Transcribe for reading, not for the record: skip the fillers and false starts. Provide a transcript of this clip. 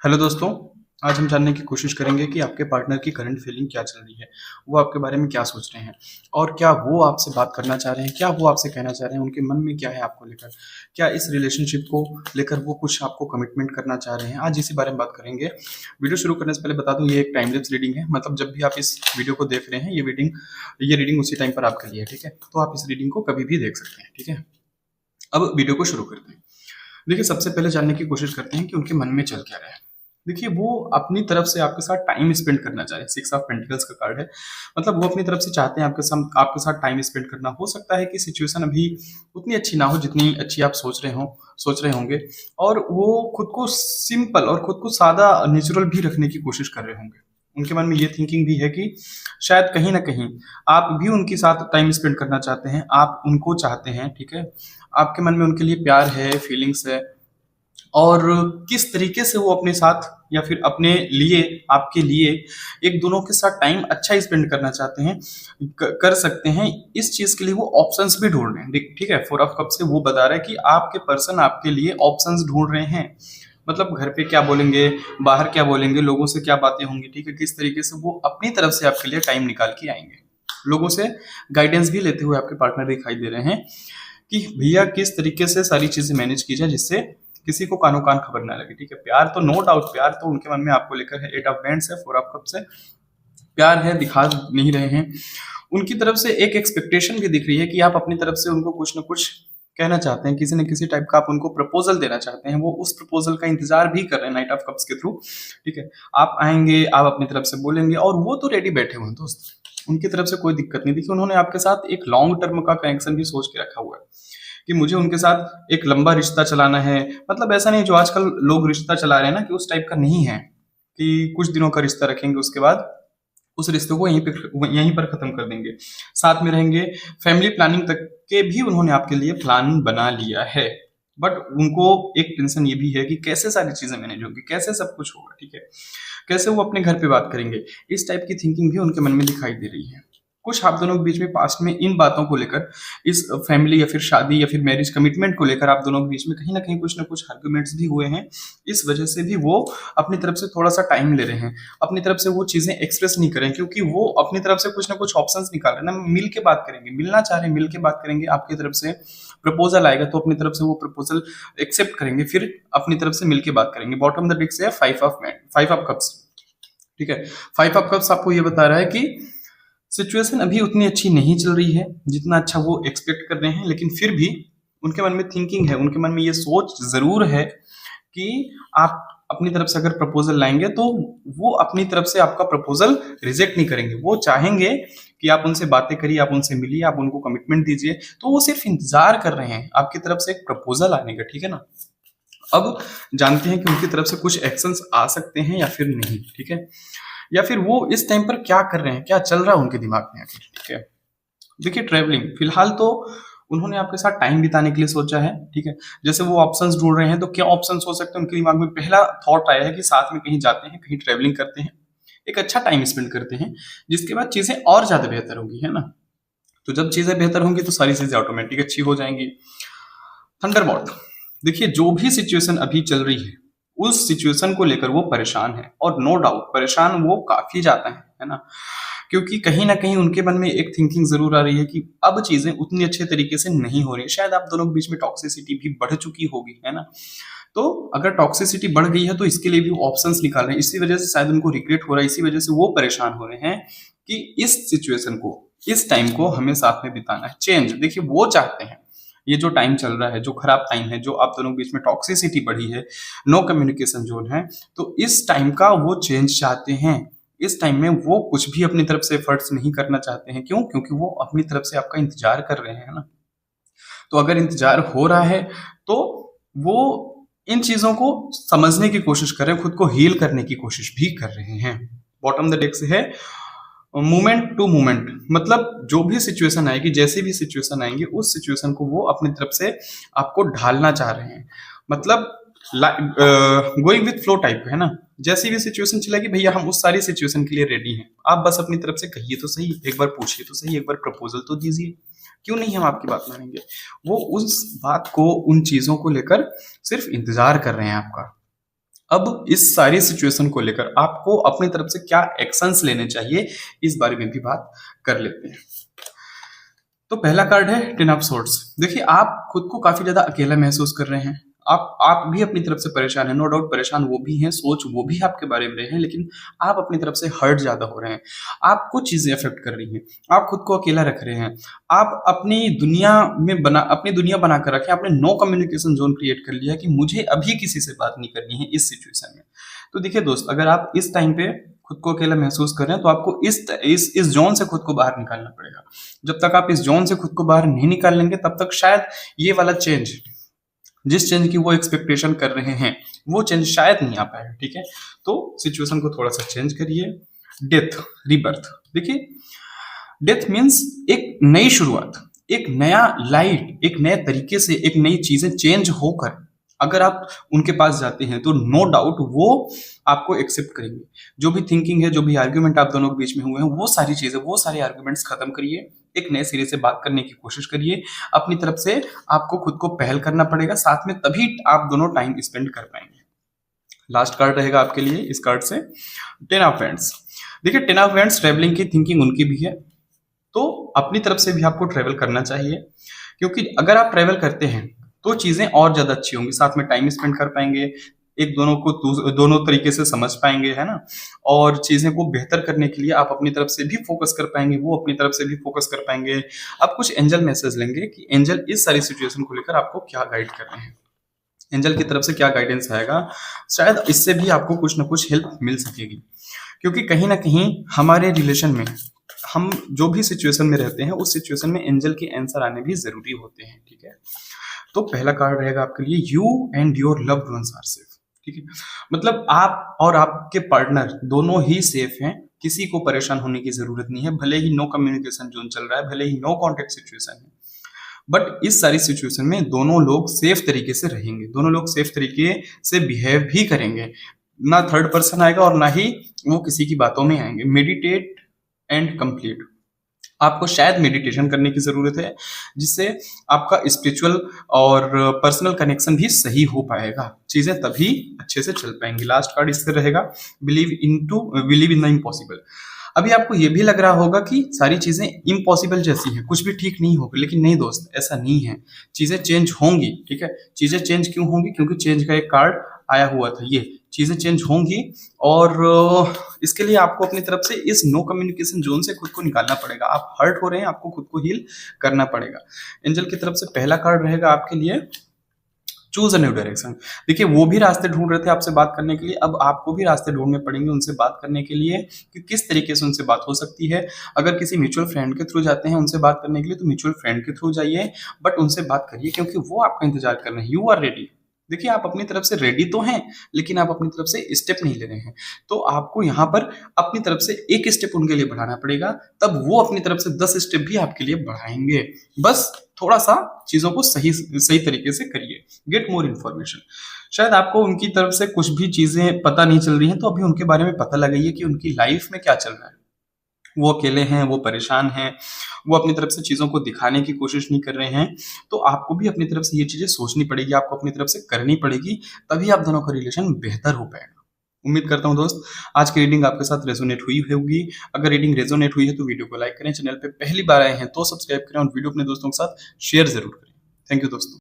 Hello दोस्तों, आज हम जानने की कोशिश करेंगे कि आपके पार्टनर की करंट फीलिंग क्या चल रही है। वो आपके बारे में क्या सोच रहे हैं और क्या वो आपसे बात करना चाह रहे हैं, क्या वो आपसे कहना चाह रहे हैं, उनके मन में क्या है आपको लेकर। क्या इस रिलेशनशिप को लेकर वो कुछ आपको कमिटमेंट करना चाह रहे हैं, आज इसी बारे में बात करेंगे। वीडियो शुरू करने से पहले बता दूं, ये एक टाइम लैप्स रीडिंग है, मतलब जब भी आप इस वीडियो को देख रहे हैं ये रीडिंग उसी टाइम पर आपके लिए है, ठीक है। तो आप इस रीडिंग को कभी भी देख सकते हैं, ठीक है। अब वीडियो को शुरू करते हैं। देखिए, सबसे पहले जानने की कोशिश करते हैं कि उनके मन में चल क्या रहा है। देखिए, वो अपनी तरफ से आपके साथ टाइम स्पेंड करना चाहे। सिक्स ऑफ पेंटिकल्स का कार्ड है, मतलब वो अपनी तरफ से चाहते हैं आपके साथ टाइम स्पेंड करना। हो सकता है कि सिचुएशन अभी उतनी अच्छी ना हो जितनी अच्छी आप सोच रहे होंगे, और वो खुद को सिंपल और खुद को सादा नेचुरल भी रखने की कोशिश कर रहे होंगे। उनके मन में ये थिंकिंग भी है कि शायद कहीं ना कहीं आप भी उनके साथ टाइम स्पेंड करना चाहते हैं, आप उनको चाहते हैं, ठीक है। आपके मन में उनके लिए प्यार है, फीलिंग्स है, और किस तरीके से वो अपने साथ या फिर अपने लिए, आपके लिए एक दोनों के साथ टाइम अच्छा स्पेंड करना चाहते हैं, कर सकते हैं। इस चीज के लिए वो ऑप्शंस भी ढूंढ रहे हैं, ठीक है। फोर ऑफ कप से वो बता रहा है कि आपके पर्सन आपके लिए ऑप्शंस ढूंढ रहे हैं। मतलब घर पे क्या बोलेंगे, बाहर क्या बोलेंगे, लोगों से क्या बातें होंगी, ठीक है। किस तरीके से वो अपनी तरफ से आपके लिए टाइम निकाल के आएंगे। लोगों से गाइडेंस भी लेते हुए आपके पार्टनर दिखाई दे रहे हैं कि भैया किस तरीके से सारी चीजें मैनेज की जाए जिससे किसी को कानो कान खबर ना लगे, ठीक है। प्यार तो नो डाउट, प्यार तो उनके मन में आपको लेकर है। एट ऑफ बैंड्स है, फोर ऑफ कप से प्यार है, दिखा नहीं रहे हैं। उनकी तरफ से एक एक्सपेक्टेशन भी दिख रही है कि आप अपनी तरफ से उनको कुछ ना कुछ कहना चाहते हैं, किसी न किसी टाइप का आप उनको प्रपोजल देना चाहते हैं। वो उस प्रपोजल का इंतजार भी कर रहे हैं नाइट ऑफ कप्स के थ्रू, ठीक है। आप आएंगे, आप अपनी तरफ से बोलेंगे, और वो तो रेडी बैठे हुए हैं दोस्त। उनकी तरफ से कोई दिक्कत नहीं। देखिए, उन्होंने आपके साथ एक लॉन्ग टर्म का कनेक्शन भी सोच के रखा हुआ है कि मुझे उनके साथ एक लंबा रिश्ता चलाना है। मतलब ऐसा नहीं जो आजकल लोग रिश्ता चला रहे हैं ना, कि उस टाइप का नहीं है कि कुछ दिनों का रिश्ता रखेंगे, उसके बाद उस रिश्ते को यहीं पर खत्म कर देंगे, साथ में रहेंगे। फैमिली प्लानिंग तक के भी उन्होंने आपके लिए प्लान बना लिया है। बट उनको एक टेंशन ये भी है कि कैसे सारी चीजें मैनेज होंगी, कैसे सब कुछ होगा, ठीक है। कैसे वो अपने घर पे बात करेंगे, इस टाइप की थिंकिंग भी उनके मन में दिखाई दे रही है। कुछ आप दोनों के बीच में पास्ट में इन बातों को लेकर, इस फैमिली या फिर शादी या फिर मैरिज कमिटमेंट को लेकर आप दोनों के बीच में कहीं ना कहीं कुछ ना कुछ आर्गुमेंट्स भी हुए हैं। इस वजह से भी वो अपनी तरफ से थोड़ा सा टाइम ले रहे हैं, अपनी तरफ से वो चीजें एक्सप्रेस नहीं करें, क्योंकि वो अपनी तरफ से कुछ ना कुछ ऑप्शंस निकाल रहे हैं ना। मिल के बात करेंगे, मिलना चाह रहे हैं, मिल के बात करेंगे। आपकी तरफ से प्रपोजल आएगा तो अपनी तरफ से वो प्रपोजल एक्सेप्ट करेंगे, फिर अपनी तरफ से मिल के बात करेंगे। बॉटम द डिक से है फाइव ऑफ कप्स, ठीक है। फाइव ऑफ कप्स आपको ये बता रहा है कि सिचुएशन अभी उतनी अच्छी नहीं चल रही है जितना अच्छा वो एक्सपेक्ट कर रहे हैं, लेकिन फिर भी उनके मन में थिंकिंग है, उनके मन में ये सोच जरूर है कि आप अपनी तरफ से अगर प्रपोजल लाएंगे तो वो अपनी तरफ से आपका प्रपोजल रिजेक्ट नहीं करेंगे। वो चाहेंगे कि आप उनसे बातें करिए, आप उनसे मिलिए, आप उनको कमिटमेंट दीजिए। तो वो सिर्फ इंतजार कर रहे हैं आपकी तरफ से एक प्रपोजल आने का, ठीक है ना। अब जानते हैं कि उनकी तरफ से कुछ एक्शंस आ सकते हैं या फिर नहीं, ठीक है। या फिर वो इस टाइम पर क्या कर रहे हैं, क्या चल रहा है उनके दिमाग में आखिर, ठीक है। देखिए, ट्रैवलिंग फिलहाल तो उन्होंने आपके साथ टाइम बिताने के लिए सोचा है, ठीक है। जैसे वो ऑप्शंस ढूंढ रहे हैं, तो क्या ऑप्शंस हो सकते हैं उनके दिमाग में। पहला थॉट आया है कि साथ में कहीं जाते हैं, कहीं ट्रैवलिंग करते हैं, एक अच्छा टाइम स्पेंड करते हैं, जिसके बाद चीजें और ज्यादा बेहतर होंगी, है ना। तो जब चीजें बेहतर होंगी तो सारी चीजें ऑटोमेटिक अच्छी हो जाएंगी। थंडरबॉल्ट, देखिए जो भी सिचुएशन अभी चल रही है, उस सिचुएशन को लेकर वो परेशान है, और नो डाउट परेशान वो काफी ज्यादा है ना। क्योंकि कहीं ना कहीं उनके मन में एक थिंकिंग जरूर आ रही है कि अब चीजें उतनी अच्छे तरीके से नहीं हो रही है। शायद आप दोनों के बीच में टॉक्सिसिटी भी बढ़ चुकी होगी, है ना। तो अगर टॉक्सिसिटी बढ़ गई है तो इसके लिए भी ऑप्शंस निकाल रहे हैं। इसी वजह से शायद उनको रिग्रेट हो रहा है, इसी वजह से वो परेशान हो रहे हैं कि इस सिचुएशन को, इस टाइम को हमें साथ में बिताना है। चेंज, देखिए वो चाहते हैं। ये जो टाइम चल रहा है, जो खराब टाइम है, जो आप दोनों के बीच में टॉक्सिसिटी बढ़ी है, नो कम्युनिकेशन जोन है, तो इस टाइम का वो चेंज चाहते हैं। इस टाइम में वो कुछ भी अपनी तरफ से एफर्ट्स नहीं करना चाहते हैं। क्यों? क्योंकि वो अपनी तरफ से आपका इंतजार कर रहे हैं ना। तो अगर इंतजार हो रहा है तो वो इन चीजों को समझने की कोशिश कर रहे हैं, खुद को हील करने की कोशिश भी कर रहे हैं। बॉटम द डेक से है मोमेंट टू मोमेंट, मतलब जो भी सिचुएशन आएगी, जैसी भी सिचुएशन आएंगी, उस सिचुएशन को वो अपनी तरफ से आपको ढालना चाह रहे हैं। मतलब गोइंग विथ फ्लो टाइप, है ना। जैसी भी सिचुएशन चलेगी भैया, हम उस सारी सिचुएशन के लिए रेडी हैं। आप बस अपनी तरफ से कहिए तो सही, एक बार पूछिए तो सही, एक बार प्रपोजल तो दीजिए। क्यों नहीं हम आपकी बात मानेंगे। वो उस बात को, उन चीजों को लेकर सिर्फ इंतजार कर रहे हैं आपका। अब इस सारी सिचुएशन को लेकर आपको अपनी तरफ से क्या एक्शंस लेने चाहिए, इस बारे में भी बात कर लेते हैं। तो पहला कार्ड है टेन ऑफ सोर्ड्स। देखिए, आप खुद को काफी ज्यादा अकेला महसूस कर रहे हैं। आप भी अपनी तरफ से परेशान हैं, नो डाउट परेशान वो भी हैं, सोच वो भी आपके बारे में रहे हैं, लेकिन आप अपनी तरफ से हर्ट ज्यादा हो रहे हैं। आपको चीजें अफेक्ट कर रही हैं, आप खुद को अकेला रख रहे हैं, आप अपनी दुनिया बनाकर रखे, आपने नो कम्युनिकेशन जोन क्रिएट कर लिया है कि मुझे अभी किसी से बात नहीं करनी है इस सिचुएशन में। तो देखिए दोस्त, अगर आप इस टाइम पे खुद को अकेला महसूस कर रहे हैं तो आपको इस जोन से खुद को बाहर निकालना पड़ेगा। जब तक आप इस जोन से खुद को बाहर नहीं निकाल लेंगे तब तक शायद ये वाला चेंज, जिस चेंज की वो एक्सपेक्टेशन कर रहे हैं, वो चेंज शायद नहीं आ पाएगा। ठीक है, तो सिचुएशन को थोड़ा सा चेंज करिए। Death, rebirth. देखिए, डेथ मीन्स एक नई शुरुआत, एक नया लाइट, एक नए तरीके से एक नई चीजें चेंज होकर अगर आप उनके पास जाते हैं तो नो डाउट वो आपको एक्सेप्ट करेंगे। जो भी थिंकिंग है, जो भी आर्ग्यूमेंट आप दोनों के बीच में हुए हैं, वो सारी चीजें, वो सारे आर्ग्यूमेंट्स खत्म करिए, एक नए सिरे से बात करने की कोशिश करिए। अपनी तरफ से आपको खुद को पहल करना पड़ेगा, साथ में तभी आप दोनों टाइम स्पेंड कर पाएंगे। लास्ट कार्ड रहेगा आपके लिए इस कार्ड से, टेन ऑफ हैंड्स। देखिए, टेन ऑफ हैंड्स, ट्रेवलिंग की थिंकिंग उनकी भी है, तो अपनी तरफ से भी आपको ट्रेवल करना चाहिए, क्योंकि अगर आप ट्रेवल करते हैं तो चीजें और ज्यादा अच्छी होंगी, साथ में टाइम स्पेंड कर पाएंगे, एक दोनों को दोनों तरीके से समझ पाएंगे, है ना। और चीजें को बेहतर करने के लिए आप अपनी तरफ से भी फोकस कर पाएंगे, वो अपनी तरफ से भी फोकस कर पाएंगे। आप कुछ एंजल मैसेज लेंगे कि एंजल इस सारी सिचुएशन को लेकर आपको क्या गाइड कर रहे हैं, एंजल की तरफ से क्या गाइडेंस आएगा, शायद इससे भी आपको कुछ ना कुछ हेल्प मिल सकेगी। क्योंकि कहीं ना कहीं हमारे रिलेशन में, हम जो भी सिचुएशन में रहते हैं, उस सिचुएशन में एंजल के आंसर आने भी जरूरी होते हैं। ठीक है, तो पहला कार्ड रहेगा आपके लिए, you and your loved ones are safe. ठीक है, मतलब आप और आपके पार्टनर दोनों ही सेफ हैं, किसी को परेशान होने की जरूरत नहीं है। भले ही नो कम्युनिकेशन जोन चल रहा है, भले ही नो कॉन्टेक्ट सिचुएशन है, बट इस सारी सिचुएशन में दोनों लोग सेफ तरीके से रहेंगे, दोनों लोग सेफ तरीके से बिहेव भी करेंगे। ना थर्ड पर्सन आएगा और ना ही वो किसी की बातों में आएंगे। Meditate and complete. आपको शायद मेडिटेशन करने की जरूरत है, जिससे आपका स्पिरिचुअल और पर्सनल कनेक्शन भी सही हो पाएगा, चीजें तभी अच्छे से चल पाएंगी। लास्ट कार्ड इससे रहेगा, बिलीव इन द इम्पॉसिबल। अभी आपको ये भी लग रहा होगा कि सारी चीजें इम्पॉसिबल जैसी हैं, कुछ भी ठीक नहीं होगा, लेकिन नहीं दोस्त, ऐसा नहीं है, चीजें चेंज होंगी। ठीक है, चीजें चेंज क्यों होंगी? क्योंकि चेंज का एक कार्ड आया हुआ था, ये चीजें चेंज होंगी, और इसके लिए आपको अपनी तरफ से इस नो कम्युनिकेशन जोन से खुद को निकालना पड़ेगा। आप हर्ट हो रहे हैं, आपको खुद को हील करना पड़ेगा। एंजल की तरफ से पहला कार्ड रहेगा आपके लिए, चूज अ न्यू डायरेक्शन। देखिए, वो भी रास्ते ढूंढ रहे थे आपसे बात करने के लिए, अब आपको भी रास्ते ढूंढने पड़ेंगे उनसे बात करने के लिए कि किस तरीके से उनसे बात हो सकती है। अगर किसी म्यूचुअल फ्रेंड के थ्रू जाते हैं उनसे बात करने के लिए, तो म्यूचुअल फ्रेंड के थ्रू जाइए, बट उनसे बात करिए, क्योंकि वो आपका इंतजार कर रहे हैं। You are ready. देखिए, आप अपनी तरफ से रेडी तो हैं, लेकिन आप अपनी तरफ से स्टेप नहीं ले रहे हैं, तो आपको यहाँ पर अपनी तरफ से एक स्टेप उनके लिए बढ़ाना पड़ेगा, तब वो अपनी तरफ से 10 स्टेप भी आपके लिए बढ़ाएंगे। बस थोड़ा सा चीजों को सही तरीके से करिए। Get more information. शायद आपको उनकी तरफ से कुछ भी चीजें पता नहीं चल रही हैं, तो अभी उनके बारे में पता लगाइए कि उनकी लाइफ में क्या चल रहा है। वो अकेले हैं, वो परेशान हैं, वो अपनी तरफ से चीजों को दिखाने की कोशिश नहीं कर रहे हैं, तो आपको भी अपनी तरफ से ये चीजें सोचनी पड़ेगी, आपको अपनी तरफ से करनी पड़ेगी, तभी आप दोनों का रिलेशन बेहतर हो पाएगा। उम्मीद करता हूँ दोस्त, आज की रीडिंग आपके साथ रेजोनेट हुई होगी। अगर रीडिंग रेजोनेट हुई है तो वीडियो को लाइक करें, चैनल पे पहली बार आए हैं तो सब्सक्राइब करें, और वीडियो अपने दोस्तों के साथ शेयर जरूर करें। थैंक यू दोस्तों।